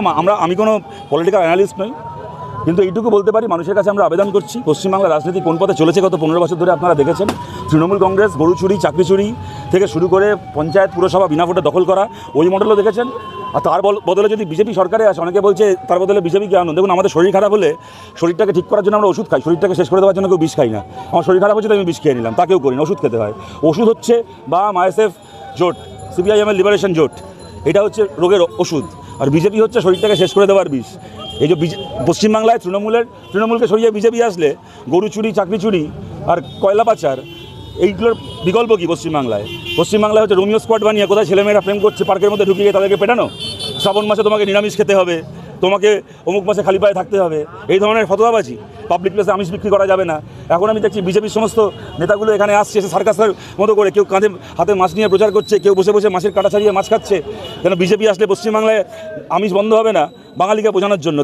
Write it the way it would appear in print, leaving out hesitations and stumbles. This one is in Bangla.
দেখো আমি কোনো পলিটিক্যাল অ্যানালিস্ট নই, কিন্তু এইটুকু বলতে পারি মানুষের কাছে আমরা আবেদন করছি, পশ্চিমবাংলার রাজনীতি কোন পথে চলেছে গত 15 বছর ধরে আপনারা দেখেছেন। তৃণমূল কংগ্রেস গরু চুরি, চাকরি চুরি থেকে শুরু করে পঞ্চায়েত পুরসভা বিনা ভোটে দখল করা, ওই মডেলও দেখেছেন। আর তার বদলে যদি বিজেপি সরকারে আসে, অনেকে বলছে তার বদলে বিজেপিকে আনুন। দেখুন, আমাদের শরীর খারাপ হলে শরীরটাকে ঠিক করার জন্য আমরা ওষুধ খাই, শরীরটাকে শেষ করে দেওয়ার জন্য কেউ বিষ খাই না। আমার শরীর খারাপ হচ্ছে তো আমি বিষ খেয়ে নিলাম, তাকেও করি না, ওষুধ খেতে হয়। ওষুধ হচ্ছে বাম আইএসএফ জোট, সিপিআইএমের লিবারেশন জোট, এটা হচ্ছে রোগের ওষুধ। আর বিজেপি হচ্ছে শরীরটাকে শেষ করে দেওয়ার বিষ। এই যে পশ্চিমবাংলায় তৃণমূলকে সরিয়ে বিজেপি আসলে গরু চুরি, চাকরি চুরি আর কয়লা পাচার, এইগুলোর বিকল্প কী পশ্চিমবাংলায়? পশ্চিমবাংলায় হচ্ছে রোমিও স্কোয়াড বানিয়ে কোথায় ছেলেমেয়েরা প্রেম করছে, পার্কের মধ্যে ঢুকিয়ে তাদেরকে পেটানো। শ্রাবণ মাসে তোমাকে নিরামিষ খেতে হবে, তোমাকে অমুক মাসে খালি পায়ে থাকতে হবে, এই ধরনের ফতোয়াবাজি। পাবলিক প্লেসে আমিষ বিক্রি করা যাবে না। এখন আমি দেখছি বিজেপির সমস্ত নেতাগুলো এখানে আসছে, এসে সার্কাসের মতো করে কেউ কাঁধে হাতে মাছ নিয়ে প্রচার করছে, কেউ বসে বসে মাছের কাটা ছাড়িয়ে মাছ খাচ্ছে। কেন বিজেপি আসলে পশ্চিমবাংলায় আমিষ বন্ধ হবে না, বাঙালিকে বোঝানোর জন্য।